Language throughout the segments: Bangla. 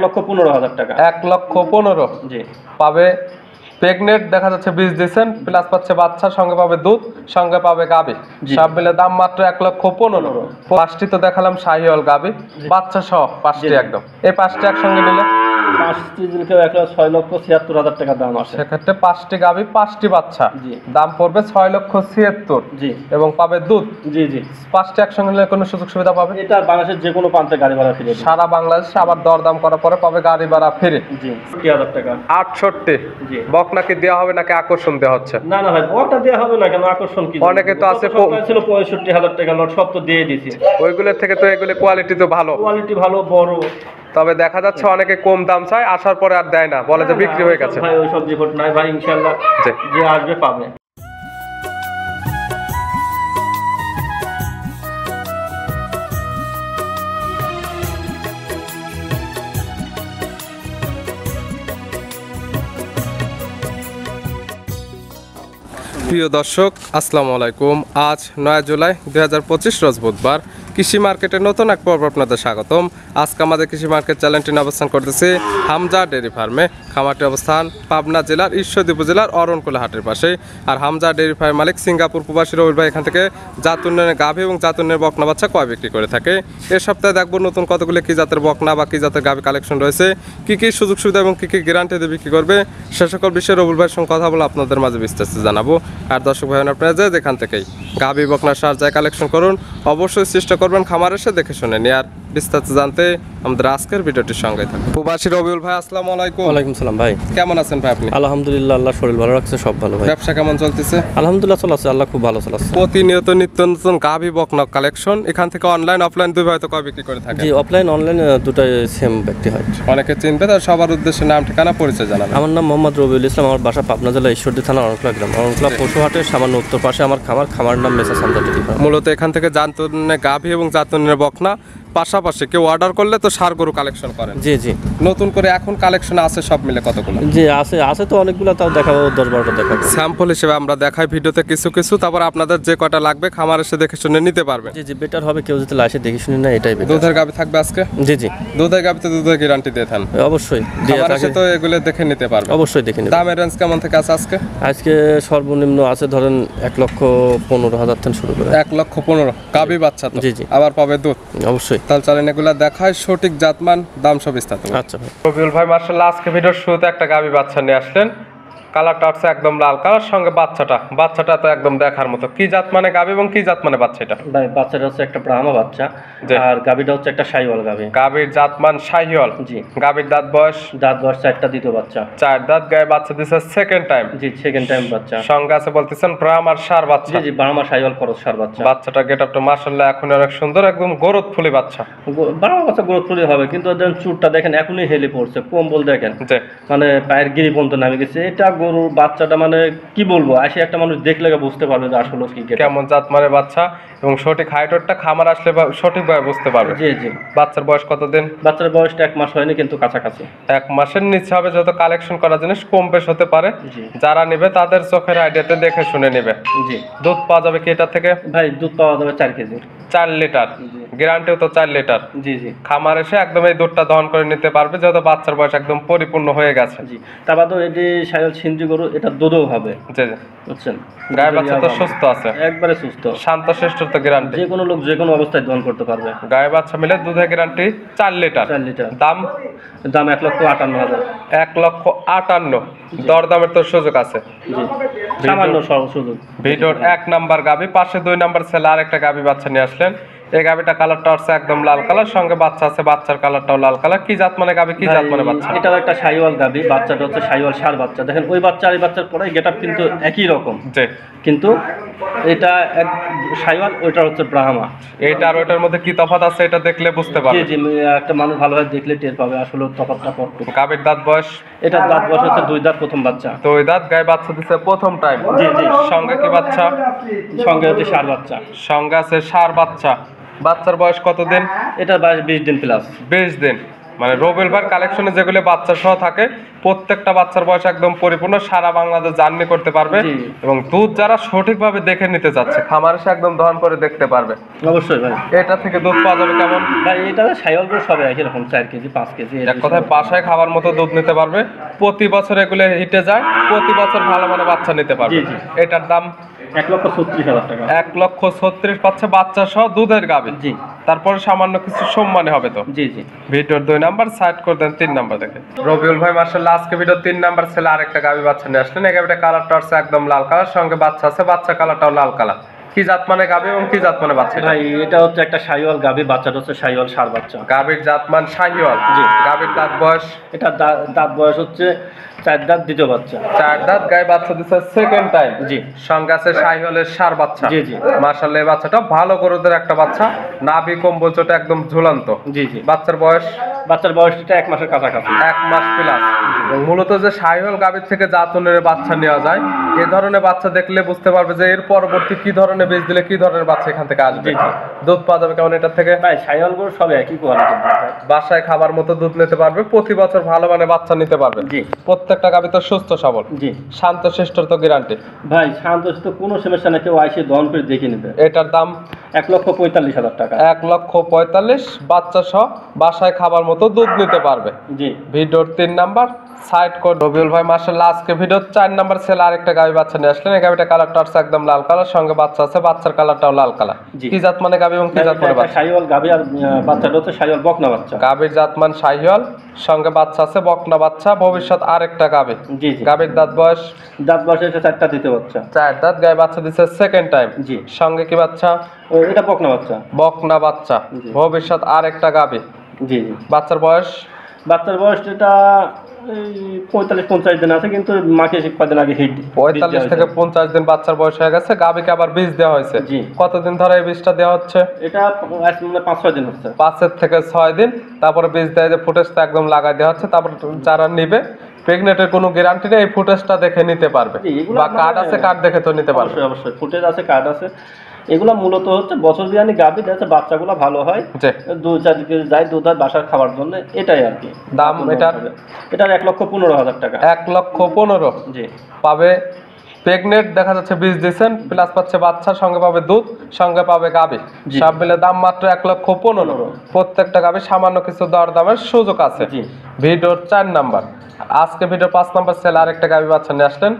1,15,000 টাকা। 1,15,000 জি পাবে। প্রেগনেন্ট দেখা যাচ্ছে বীজ দিচ্ছেন, প্লাস পাচ্ছে বাচ্চা, সঙ্গে পাবে দুধ, সঙ্গে পাবে গাবি। সব মিলে দাম মাত্র 1,15,000। 5টি তো দেখালাম শাহিওয়াল গাবি, বাচ্চা সহ 5টি একদম। এই 5টি একসঙ্গে নিলে 5টি দিলে 6,76,000 টাকা দাম আসে। সেক্ষেত্রে 5টি গাবি 5টি বাচ্চা, জি দাম পড়বে 6,76,000। জি এবং পাবে দুধ। জি জি 5টি একসঙ্গে নিলে কোনো সুযোগ সুবিধা পাবে? এটা বাংলাদেশের যে কোনো প্রান্তে গাড়ি ভাড়া ফ্রি। সারা বাংলাদেশে আবার দরদাম করার পরে পাবে গাড়ি ভাড়া ফ্রি। জি 60,000 টাকা। 68। জি বক নাকি দেওয়া হবে নাকি আকর্ষণ দেওয়া হচ্ছে? না না ভাই বকটা দেওয়া হবে না কেন, আকর্ষণ কি? অনেকে তো আছে ছিল 65,000 টাকা লট, সব তো দিয়ে দিয়েছি। ওইগুলোর থেকে তো এগুলো কোয়ালিটি তো ভালো, কোয়ালিটি ভালো, বড়। তবে দেখা যাচ্ছে অনেকে কম দাম চায়, আসার পরে আর দেয় না, বলে যে বিক্রি হয়ে গেছে। ভাই ওই সব রিপোর্ট নাই ভাই, ইনশাআল্লাহ যে আসবে পাবে। প্রিয় দর্শক আসসালামু আলাইকুম। আজ 9 জুলাই 2025 রোজ বুধবার। কৃষি মার্কেটের নতুন এক পর্ব আপনাদের স্বাগতম। আজকে আমাদের কৃষি মার্কেট চ্যানেলটি অবস্থান করতেছে হামজা ডেয়ারি ফার্মে। খামারটি অবস্থান পাবনা জেলার ঈশ্বরদী উপজেলার অরণকুলা হাটের পাশে। আর হামজা ডেয়ারি ফার্ম মালিক সিঙ্গাপুর প্রবাসী রবির ভাই এখান থেকে জাত উন্নয়নের গাভী এবং জাত উন্নয়নের বকনা বাচ্চা ক্রয় বিক্রি করে থাকে। এর সপ্তাহে দেখবো নতুন কতগুলো কী জাতের বকনা বা কী জাতের গাভী কালেকশন রয়েছে, কী কী সুযোগ সুবিধা এবং কী কী গ্যারান্টি দিয়ে বিক্রি করবে, সে সকল বিষয়ে রবির ভাইয়ের সঙ্গে কথা বলে আপনাদের মাঝে বিস্তারিত জানাবো। আর দর্শক ভাই আপনারা যে যেখান থেকেই গাভী বকনা সার যায় কালেকশন করুন, অবশ্যই চেষ্টা করবেন খামার এসে দেখে শুনে নিয়ে। আর বিস্তারিত জানতে আমাদের আজকের ভিডিওটির সঙ্গে থাকুন। প্রবাসী রবিউল ভাই আসসালামু আলাইকুম। ওয়ালাইকুম সালাম ভাই, কেমন আছেন ভাই আপনি? আলহামদুলিল্লাহ, আল্লাহ শরীর ভালো রাখছে, সব ভালো ভাই। ব্যবসা কেমন চলতেছে? আলহামদুলিল্লাহ চলছে, আল্লাহ খুব ভালো চলছে। প্রতিনিয়ত নিত্য নতুন গাভী বকনা কালেকশন এখান থেকে অনলাইন অফলাইন দুইভাবে তো কয় বিক্রি করে থাকে? জি অফলাইন অনলাইন দুটাই সেম ব্যক্তি হয়। অনেকে চিনবে, তার সবার উদ্দেশ্যে নাম ঠিকানা পরিচয় জানাবেন। আমার নাম মোহাম্মদ রবিউল ইসলাম, আমার বাসা পাবনা জেলা ঈশ্বরদী থানা অরণকুলা গ্রাম। অরণকুলা পশুহাটের সামান্য উত্তর পাশে আমার খামার নাম মেসার্স হামজা ডেয়ারি ফার্ম। মূলত এখান থেকে জাতনের গাভী এবং জাতনের বকনা পাশাপাশি কেউ অর্ডার করলে তো সার গরু কালেকশন করেন? জি জি নতুন করে এখন কালেকশন আছে সব মিলে কতগুলো? জি আছে তো অনেকগুলো, তাও দেখাবো 10-12টা দেখাবো। স্যাম্পল হিসেবে আমরা দেখাই ভিডিওতে কিছু কিছু, তারপর আপনাদের যে কয়টা লাগবে খামার এসে দেখে শুনে নিতে পারবে। জি জি বেটার হবে, কেউ যদি লাসে দেখে শুনে না, এটাই বেটার। দুধের গাভী থাকবে আজকে? জি জি দুধের গাভীতে দুধের গ্যারান্টি দিয়ে থান অবশ্যই খামার এসে তো এগুলো দেখে নিতে পারবে। অবশ্যই দেখে নিতে। দামের রেঞ্জ কেমন থেকে আছে আজকে? আজকে সর্বনিম্ন আছে ধরেন 1,15,000 থেকে শুরু করে। 1,15,000 গাভী বাচ্চা তো? জি জি আবার পাবে দুধ অবশ্যই। তাহলে চলেন এগুলা দেখায়, সঠিক জাতমান দাম সব বিস্তারিত। আচ্ছা ভাই। রবিউল ভাই মার্শাল্লাহ আজকে ভিডিওর শুরুতে একটা গাভী বাচ্চা নিয়ে আসলেন। কালারটা হচ্ছে একদম লাল কালার, সঙ্গে বাচ্চাটা তো একদম দেখার মতো। কি জাত মানে গাভী এবং কি জাত মানে বাচ্চা? এটা ভাই বাচ্চাটা হচ্ছে একটা ব্রাহ্মা বাচ্চা, আর গাভীটা হচ্ছে একটা শাহিওয়াল গাভী। গাভীর জাত মান শাহিওয়াল। জি। গাভীর দাঁত বয়স 4টা, দ্বিতীয় বাচ্চা। 4 দাঁত, গায়ে বাচ্চা দিছে সেকেন্ড টাইম। জি সেকেন্ড টাইম বাচ্চা। সঙ্গে আছে বলতেছেন ব্রাহ্মার সার বাচ্চা? জি জি ব্রাহ্মা শাহিওয়াল খরচ সার বাচ্চা। বাচ্চাটা গেটআপটা মাশাআল্লাহ এখন অনেক সুন্দর, একদম গরুতফুলি বাচ্চা। ব্রাহ্মা বাচ্চা গ্রোথফুলি হবে, কিন্তু দেখেন চুটটা দেখেন এখনই হেলে পড়ছে, কম্বল দেখেন মানে পায়ের গিরি পর্যন্ত নামে গেছে। এটা গরুর বাচ্চাটা মানে কি বলবো, আসে একটা মানুষ দেখলে বুঝতে পারবে যে আসলে কি কেমন জাত মানে বাচ্চা, এবং সঠিক হাইটটা খামার আসলে সঠিকভাবে বুঝতে পারবে। জি জি। বাচ্চার বয়স কতদিন? বাচ্চার বয়সটা 1 মাস হয়নি, কিন্তু কাছাকাছি 1 মাসের নিচে হবে। যত কালেকশন করা জিনিস কম বেশ হতে পারে, যারা নেবে তাদের চোখের আইডিয়াতে দেখে শুনে নেবে। জি। দুধ পাওয়া যাবে কি এটা থেকে? ভাই দুধ পাওয়া যাবে 4 কেজি। 4 লিটার গ্যারান্টিও তো 4 লিটার। জি জি। খামার এসে একদম এই দুধটা দহন করে নিতে পারবে, যেহেতু বাচ্চার বয়স একদম পরিপূর্ণ হয়ে গেছে। জি। তারপর তো এটি শাহিওয়াল সিন্ধি গরু, এটা দুধও হবে। জি জি বুঝছেন, গায়ে বাচ্চা তো সুস্থ আছে, একবারে সুস্থ, শান্ত শিষ্ট তো গ্যারান্টি, যে কোনো লোক যে কোনো অবস্থায় দহন করতে পারবে। গায়ে বাচ্চা মিলে দুধের গ্যারান্টি 4 লিটার। 4 লিটার। দাম 1,58,000। 1,58,000 দরদামের তো সুযোগ আছে? জি সামান্য সুযোগ। ভিডিওর 1 নাম্বার গাভী, পাশে 2 নাম্বার ছেলে আর একটা গাভী বাচ্চা নিয়ে আসলেন। এই গাভীটা কালারটা হচ্ছে একদম লাল কালার, সঙ্গে বাচ্চা আছে, বাচ্চার কালারটাও লাল কালার। কি জাত মানে গাভী, কি জাত মানে বাচ্চা? এটাও একটা শাহিওয়াল গাভী, বাচ্চাটা হচ্ছে শাহিওয়াল ষাঁড় বাচ্চা। দেখেন ওই বাচ্চা আর এই বাচ্চার পরে গেটআপ কিন্তু একই রকম, জি, কিন্তু এটা এক শাহিওয়াল, ওইটা হচ্ছে ব্রাহ্মা। এইটা আর ওইটার মধ্যে কি তফাৎ আছে এটা দেখলে বুঝতে পারবে। জি জি, একটা মানুষ ভালোভাবে দেখলে টের পাবে আসলে তফাৎটা কতটুকু। গাভীর দাঁত বয়স? এটার দাঁত বয়স হচ্ছে 2 দাঁত, প্রথম বাচ্চা। 2 দাঁত, গায়ে বাচ্চা দিছে প্রথম টাইম। জি জি। সঙ্গে কি বাচ্চা? সঙ্গে হচ্ছে ষাঁড় বাচ্চা। সঙ্গে আছে ষাঁড় বাচ্চা। বাচ্চার বয়স কতদিন? এটার বয়স 20 দিন প্লাস। 20 দিন। মানে রবিউল ভাইয়ের কালেকশনে যেগুলো বাচ্চা সহ থাকে প্রত্যেকটা বাচ্চার বয়স একদম পরিপূর্ণ, সারা বাংলাদেশ জার্নি করতে পারবে জি। এবং দুধ যারা সঠিকভাবে দেখে নিতে যাচ্ছে খামারে সে একদম দহন করে দেখতে পারবে। অবশ্যই ভাই। এটা থেকে দুধ পাওয়া যাবে কেমন? ভাই এটা সাইওয়াল গরু সবে একই রকম 4 কেজি 5 কেজি এক কথায় বাসায় খাবার মতো দুধ নিতে পারবে, প্রতি বছর এগুলো হিটে যায়, প্রতি বছর ভালো মানে বাচ্চা নিতে পারবে। জি, জি। এটার দাম 1,36,000 টাকা। 1,36,000 পাচ্ছে বাচ্চা সহ দুধের গাভী। জি তারপরে সামান্য কিছু সম্মানে হবে তো। জি জি। ভিডিওর 2 নাম্বার সাইড করে দেন, 3 নাম্বার দেখে রবিউল ভাই মাশাআল্লাহ আজকে ভিডিও 3 নাম্বার ছেলে আরেকটা গাভী বাচ্চা নিয়ে আসলেন। এই গাভীটা কালারটা হচ্ছে একদম লাল কালার, সঙ্গে বাচ্চা আছে, বাচ্চা কালারটাও লাল কালার। কি জাত মানে গাভী এবং কি জাত মানে বাচ্চা? ভাই এটা হচ্ছে একটা সাইওয়াল গাভী, বাচ্চাটা হচ্ছে সাইওয়াল ষাঁড় বাচ্চা। গাভীর জাত মান শাহিওয়াল। জি। গাভীর দাঁত বয়স এটা দাঁত বয়স হচ্ছে 4 দাঁত, দ্বিতীয় বাচ্চা। 4 দাঁত, গায়ে বাচ্চা দিচ্ছে সেকেন্ড টাইম। জি। সঙ্গে আছে শাহিওয়ালের ষাঁড় বাচ্চা। জি, জি। মাশাআল্লাহ এই বাচ্চাটা ভালো গরুদের একটা বাচ্চা, নাভি কম্বল চোটা একদম ঝুলন্ত। জি জি। বাচ্চার বয়স বাচ্চার বয়সটা 1 মাসের কাছাকাছি। 1 মাস প্লাস। এবং মূলত যে শাহিওয়াল গাভীর থেকে জাতনের বাচ্চা নেওয়া যায়, এই ধরনের বাচ্চা দেখলে বুঝতে পারবে যে এর পরবর্তী কি ধরনের বীজ দিলে কি ধরনের বাচ্চা এখান থেকে আসবে। জি, জি। দুধ পাওয়া যাবে কেমন এটার থেকে? ভাই সাইওয়াল গরু সবে একই কোয়ালিটির ভাই। বাসায় খাবার মতো দুধ নিতে পারবে, প্রতি বছর ভালো মানে বাচ্চা নিতে পারবে। জি। প্রত্যেকটা গাভী তো সুস্থ সবল, জি। শান্ত শিষ্টর তো গ্যারান্টি। ভাই শান্তশিষ্ট কোনো সমস্যা না, কেউ আইসে দহন করে দেখে নেবে। এটার দাম 1,45,000 টাকা। 1,45,000 বাচ্চা সহ বাসায় খাবার মতো দুধ নিতে পারবে। জি। ভিডিওর 3 নাম্বার সাইড কোড রবিউল ভাই মাশাআল্লাহ আজকে ভিডিওর 4 নাম্বার ছেলে আরেকটা গাভী বাচ্চা নিয়ে আসলেন। এই গাভীটা কালারটা হচ্ছে একদম লাল কালার, সঙ্গে বাচ্চা আছে, বাচ্চার কালারটাও লাল কালার। জি। কি জাত মানে গাভী এবং কি জাত মানে বাচ্চা? সাইওয়াল গাভী আর বাচ্চাটা হচ্ছে সাইওয়াল বকনা বাচ্চা। গাভীর জাত মান শাহিওয়াল, সঙ্গে বাচ্চা আছে, বকনা বাচ্চা, ভবিষ্যৎ আরেকটা গাভী। জি জি। গাভীর দাঁত বয়স দাঁত বয়স হচ্ছে 4টা, দ্বিতীয় বাচ্চা। 4 দাঁত, গায়ে বাচ্চা দিচ্ছে সেকেন্ড টাইম। জি। সঙ্গে কি বাচ্চা? এটা বকনা বাচ্চা। বকনা বাচ্চা, জি। ভবিষ্যৎ আরেকটা গাভী। জি জি। বাচ্চার বয়স বাচ্চার বয়সটা 45-50 দিন আছে, কিন্তু মাকে কদিন আগে হিট 45 থেকে 50 দিন বাচ্চার বয়স হয়ে গেছে। গাভীকে আবার বীজ দেওয়া হয়েছে। জি। কতদিন ধরে এই বীজটা দেওয়া হচ্ছে? এটা আজ মানে 5-6 দিন হচ্ছে। 5 থেকে 6 দিন। তারপরে বীজ দেয় যে ফুটেজটা একদম লাগাই দেওয়া হচ্ছে। তারপর যারা নিবে প্রেগনেন্টের কোনো গ্যারান্টি নেই, এই ফুটেজটা দেখে নিতে পারবে, জি, এগুলো বা কার্ড মানে- আছে কার্ড দেখে তো নিতে পারবে। অবশ্যই অবশ্যই ফুটেজ আছে, কার্ড আছে। এগুলা মূলত হচ্ছে বছর বিয়ানি গাভী, যাতে বাচ্চাগুলো ভালো হয়, জি। 2-4 কেজি যায় দুধ হয় বাসার খাবার জন্য, এটাই আর কি। দাম এটার? এটার 1,15,000 টাকা। 1,15,000 জি। পাবে। প্রেগনেন্ট দেখা যাচ্ছে বীজ দিয়েছেন, প্লাস পাচ্ছে বাচ্চা, সঙ্গে পাবে দুধ, সঙ্গে পাবে গাভী। জি। সব মিলে দাম মাত্র 1,15,000। প্রত্যেকটা গাভী সামান্য কিছু দর দামের সুযোগ আছে। জি। ভিডিওর 4 নাম্বার আজকে ভিডিওর 5 নাম্বার ছেলে আরেকটা গাভী বাচ্চা নিয়ে আসলেন।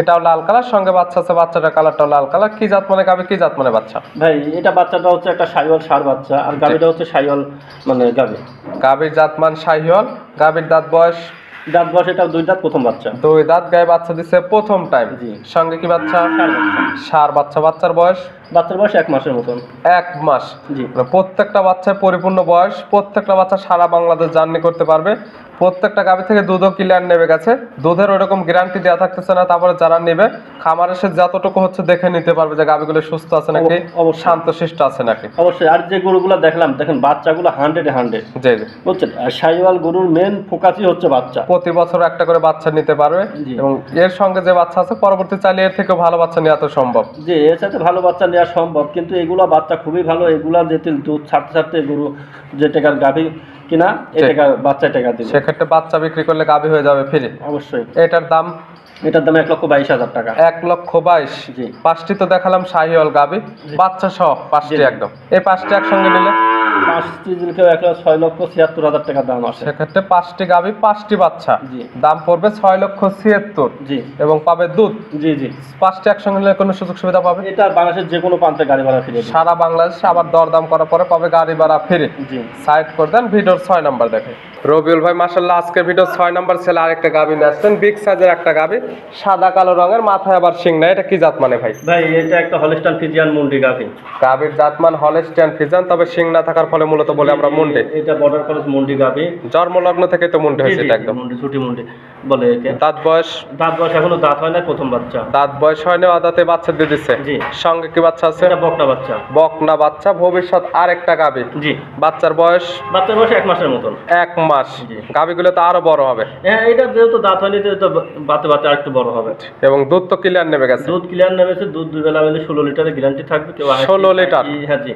এটাও লাল কালার, সঙ্গে বাচ্চা আছে, বাচ্চাটার কালারটাও লাল কালার। কি জাত মানে গাভী, কি জাত মানে বাচ্চা? ভাই এটা বাচ্চাটা হচ্ছে একটা সাইওয়াল ষাঁড় বাচ্চা, আর গাভীটা হচ্ছে সাইওয়াল মানে গাভী। গাভীর জাত মান শাহিওয়াল। গাভীর দাঁত বয়স দাঁত বয়স এটা 2 দাঁত, প্রথম বাচ্চা। 2 দাঁত, গায়ে বাচ্চা দিচ্ছে প্রথম টাইম। জি। সঙ্গে কি বাচ্চা? ষাঁড় বাচ্চা। ষাঁড় বাচ্চা। বাচ্চার বয়স বাচ্চার বয়স 1 মাসের মতন। 1 মাস। জি। মানে প্রত্যেকটা বাচ্চার পরিপূর্ণ বয়স, প্রত্যেকটা বাচ্চা সারা বাংলাদেশ জার্নি করতে পারবে। প্রত্যেকটা গাভী থেকে দুধও ক্লিয়ার নেবে গেছে, দুধের ওরকম গ্যারান্টি দেওয়া থাকতেছে না। তারপরে যারা নেবে খামারে সে যতটুকু হচ্ছে দেখে নিতে পারবে যে গাভীগুলো সুস্থ আছে নাকি, অবশ্যই। শান্তশিষ্ট আছে নাকি। অবশ্যই। আর যে গরুগুলো দেখলাম, দেখেন বাচ্চাগুলো 100-100 জি জি। বুঝছেন। আর সাইওয়াল গরুর মেন ফোকাসই হচ্ছে বাচ্চা। প্রতি বছর একটা করে বাচ্চা নিতে পারবে। জি। এবং এর সঙ্গে যে বাচ্চা আছে পরবর্তী চাইলে এর থেকেও ভালো বাচ্চা নেওয়া তো সম্ভব। যে এর সাথে ভালো বাচ্চা নেওয়া সম্ভব, কিন্তু এগুলা বাচ্চা খুবই ভালো। এগুলা যেতে দুধ ছাড়তে ছাড়তে গরু যে টাকার গাভী কিনা, এ টাকা বাচ্চা টাকা দিবে। সেক্ষেত্রে বাচ্চা বিক্রি করলে গাভী হয়ে যাবে ফ্রি। অবশ্যই। এটার দাম? এটার দাম 1,22,000 টাকা। 1,22,000। জি। 5টি তো দেখালাম শাহিওয়াল গাভী, বাচ্চা সহ 5টি জি। একদম। এই 5টি একসঙ্গে নিলে 5টি দিলকেও 6,76,000 টাকা দাম আসে। সেক্ষেত্রে 5টি গাভী 5টি বাচ্চা, জি। দাম পড়বে 6,76,000। জি এবং পাবে দুধ। জি জি। 5টি একসঙ্গে নিলে কোনো সুযোগ সুবিধা পাবে? এটা বাংলাদেশের যে কোনো প্রান্তে গাড়ি ভাড়া ফিরে দিবে। সারা বাংলাদেশে আবার দরদাম করার পরে পাবে গাড়ি ভাড়া ফ্রি। জি। সাইড করে দেন, ভিডিওর 6 নাম্বার দেখে রবিউল ভাই মাশাআল্লাহ আজকে ভিডিও 6 নাম্বার ছেলে আরেকটা গাভী নিয়ে আসছেন। বিগ সাইজের একটা গাভী, সাদা কালো রঙের, মাথায় আবার শিং নাই। এটা কি জাত মানে ভাই? ভাই এটা একটা হলস্টাইন ফ্রিজিয়ান মুন্ডি গাভী। গাভীর জাত মান হলস্টাইন ফ্রিজিয়ান, তবে শিং না থাকার ফলে মূলত বলে আমরা মুন্ডি। এটা বর্ডার ক্রস মুন্ডি গাভী। জন্মলগ্ন থেকে তো মুন্ডি হয়েছে এটা একদম। মুন্ডি, ছুটি মুন্ডি বলে একে। দাঁত বয়স? দাঁত বয়স এখনো দাঁত হয় না, প্রথম বাচ্চা। দাঁত বয়স হয়নি, আদাতে বাচ্চা দিয়ে দিচ্ছে। জি। সঙ্গে কি বাচ্চা আছে? এটা বকনা বাচ্চা। বকনা বাচ্চা, ভবিষ্যৎ আরেকটা গাভী। জি। বাচ্চার বয়স? বাচ্চার বয়স 1 মাসের মতন। 1 মাস। জি। গাভীগুলো তো আরো বড় হবে। হ্যাঁ, এটা যেহেতু দাঁত হয়নি তো বাতে বাতে আর একটু বড় হবে। এবং দুধ তো ক্লিয়ার নেমে গেছে। দুধ ক্লিয়ার নেমেছে, দুধ 2 বেলা মিলে 16 লিটারের গ্যারান্টি থাকবে। কেউ 16 লিটার? হ্যাঁ জি।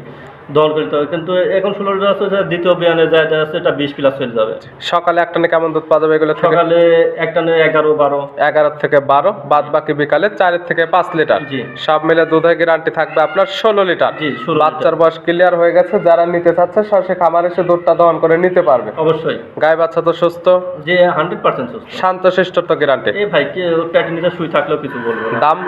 দহন করতে হবে, কিন্তু এখন 16 লিটার আছে, দ্বিতীয় বিয়ানে যায় আছে এটা 20 প্লাস চলে যাবে। সকালে এক টানে কেমন দুধ পাওয়া যাবে এগুলো থেকে? সকালে একটা 11-12, 11 থেকে 12, বাদ বাকি বিকালে 4 থেকে 5 লিটার। জি। সব মিলে দুধের গ্যারান্টি থাকবে আপনার 16 লিটার। জি, 16 বাচ্চার বয়স ক্লিয়ার হয়ে গেছে, যারা নিতে চাচ্ছে সরাসরি খামার এসে দুধটা দহন করে নিতে পারবে। অবশ্যই। গায়ে বাচ্চা তো সুস্থ, যে 100% সুস্থ। শান্তশিষ্ট তো গ্যারান্টি। এই ভাই কে প্যাটি নিতে শুই থাকলেও কিছু বলবো না। দাম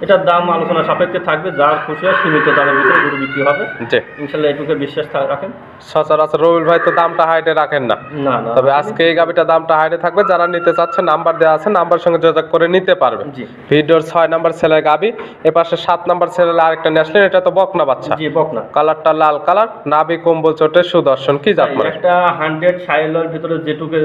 এটার দাম আলোচনা সাপেক্ষে থাকবে, যার খুশি হয় সীমিত দামের ভিতরে গরু বিক্রি হবে। জি, ইনশাল্লাহ এটুকু বিশ্বাস রাখেন। সচরাচর রবিউল ভাই তো দামটা হাইটে রাখেন না, না না, তবে আজকে এই গাবিটা দামটা হাইটে থাকবে। যারা নিতে চাচ্ছে নাম্বার দেওয়া আছে, নাম্বার সঙ্গে যোগাযোগ করে নিতে পারবে। জি। ভিডিওর 6 নাম্বার ছেলের গাবি, এপাশে 7 নাম্বার ছেলের আরেকটা নিয়ে আসলেন, এটা তো বকনা বাচ্চা। জি, বকনা। কালারটা লাল কালার, নাভি কম্বল চোটে সুদর্শন, কি জাত মানে? একটা 100 সাইলের ভিতরে যেটুকু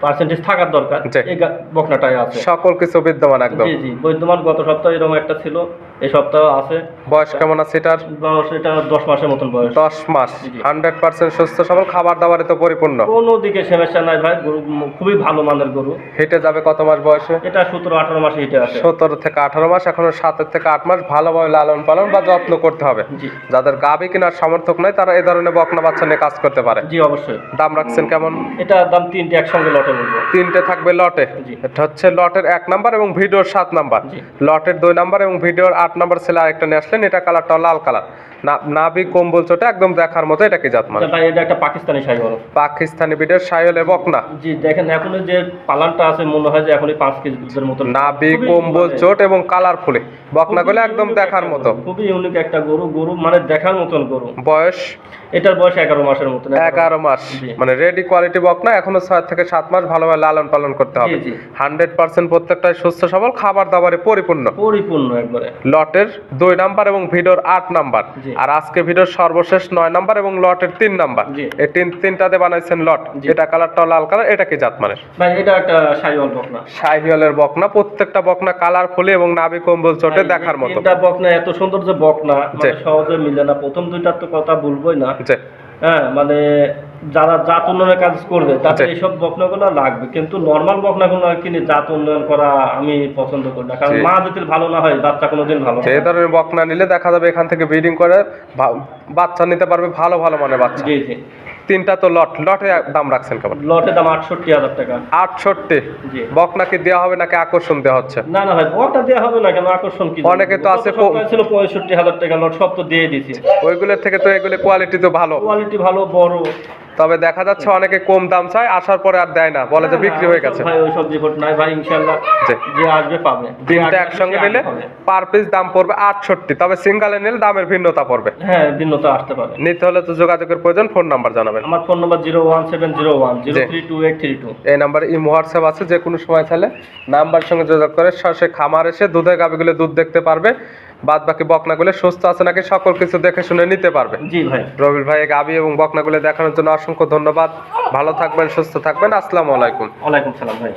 পার্সেন্টেজ থাকার দরকার জি। এই বকনাটাই আছে। সকল কিছু বিদ্যমান একদম। জি জি, বর্তমান গত সপ্তাহে এরকম একটা ছিল, এই সপ্তাহ আছে। বয়স কেমন আছে এটার? বয়স এটা 10 মাসের মতন বয়স। 10 মাস। জি। 100% সুস্থ সবল, খাবার দাবারে তো পরিপূর্ণ। কোনো দিকে সমস্যা নাই ভাই, গরু খুবই ভালো মানের গরু। হেঁটে যাবে কত মাস বয়সে? এটা 17-18 মাসে হিটে আছে। 17 থেকে 18 মাস, এখনো 7 থেকে 8 মাস ভালোভাবে লালন পালন বা যত্ন করতে হবে। জি। যাদের গাবি কেনার সামর্থ্য নাই তারা এই ধরনের বকনা বাচ্চা নিয়ে কাজ করতে পারে। জি অবশ্যই। দাম রাখছেন কেমন? এটা দাম 3টে একসঙ্গে লটে বলবো। 3টে থাকবে লটে। জি। এটা হচ্ছে লটের 1 নাম্বার এবং ভিডিওর 7 নাম্বার। জি। লটের 2 নাম্বার এবং ভিডিওর 8 নাম্বার ছেলে আরেকটা নিয়ে আসলেন, এটা কালারটা লাল কালার, নাভি কম্বল চোটে একদম দেখার মতো। এটা কি জাত মানে? ভাই এটা একটা পাকিস্তানি শাহিওয়াল। পাকিস্তানি বিটের শাহিওয়াল বকনা। জি, দেখেন এখন যে পালানটা আছে মনে হয় যে এখনই 5 কেজি দুধের মতো। নাভি কম্বল চোট এবং কালারফুলে বকনা গুলো একদম দেখার মতো। খুবই ইউনিক একটা গরু, গরু মানে দেখার মতন গরু। বয়স? এটার বয়স 11 মাসের মতন। 11 মাস, জি। মানে রেডি কোয়ালিটি বকনা, এখনো 6 থেকে 7 মাস ভালোভাবে লালন পালন করতে হবে। জি, জি। 100% প্রত্যেকটাই সুস্থ সবল, খাবার দাবারে পরিপূর্ণ। পরিপূর্ণ একবারে। লটের 2 নাম্বার এবং ভিডিওর 8 নাম্বার। জি। আর আজকে ভিডিওর সর্বশেষ 9 নাম্বার এবং লটের 3 নাম্বার। জি। এই তিনটাতে বানাইছেন লট। জি। এটা কালারটা লাল কালার, এটা কি জাত মানে? ভাই এটা একটা শাহিওয়াল বকনা। শাহিওয়ালের বকনা, প্রত্যেকটা বকনা কালারফুলি এবং নাভি কম্বল চোটে দেখার মতো। এটা বকনা এত সুন্দর যে বকনা জি। মানে সহজে মিলে না। প্রথম দুইটার তো কথা বলবোই না। জি। হ্যাঁ, মানে যারা জাত উন্নয়নের কাজ করবে তাদের জি। এইসব বকনাগুলো লাগবে, কিন্তু নর্মাল বকনাগুলো কিনে জাত উন্নয়ন করা আমি পছন্দ করি না, কারণ জি। মা যদি ভালো না হয় বাচ্চা কোনোদিন ভালো যে হবে না। ধরনের বকনা নিলে দেখা যাবে এখান থেকে ব্রিডিং করে বাচ্চা নিতে পারবে, ভালো ভালো মানে বাচ্চা। জি জি। তিনটা তো লট, লটে দাম রাখছেন কেমন? লটের দাম 68,000 টাকা। 68। জি। বকনা কি দেওয়া হবে নাকি আকর্ষণ দেওয়া হচ্ছে? না না ভাই, বকটা দেওয়া হবে না কেন, আকর্ষণ কি? অনেকে তো আছে গত সপ্তাহে ছিল 65,000 টাকা লট, সব তো দিয়ে দিছি। ওইগুলোর থেকে তো এগুলো কোয়ালিটি তো ভালো, কোয়ালিটি ভালো, বড়। তবে দেখা যাচ্ছে অনেকে কম দাম চায়, আসার পরে আর দেয় না, বলে যে বিক্রি হয়ে গেছে। ভাই ওইসব রিপোর্ট নাই ভাই, ইনশাআল্লাহ জি। যে আসবে পাবে। যে তিনটা আসবে একসঙ্গে সে নিলে পাবে। পার পিস দাম পড়বে 68, তবে সিঙ্গেলে নিলে দামের ভিন্নতা পড়বে। হ্যাঁ, ভিন্নতা আসতে পারে। নিতে হলে তো যোগাযোগের প্রয়োজন, ফোন নাম্বার জানাবেন। আমার ফোন নাম্বার 01701032832। এই নাম্বারে ইমো হোয়াটসঅ্যাপ আছে, যে কোনো সময় চাইলে নাম্বার সঙ্গে যোগাযোগ করে সরাসরি খামার এসে দুধের গাভিগুলো দুধ দেখতে পারবে, বাদ বাকি বকনাগুলো সুস্থ আছে নাকি সকল কিছু দেখে শুনে নিতে পারবে। জি ভাই। রবিল ভাই গাভি এবং বকনাগুলো দেখানোর জন্য অসংখ্য ধন্যবাদ। ভালো থাকবেন, সুস্থ থাকবেন, আসসালামু আলাইকুম। ওয়ালাইকুম সালাম ভাই।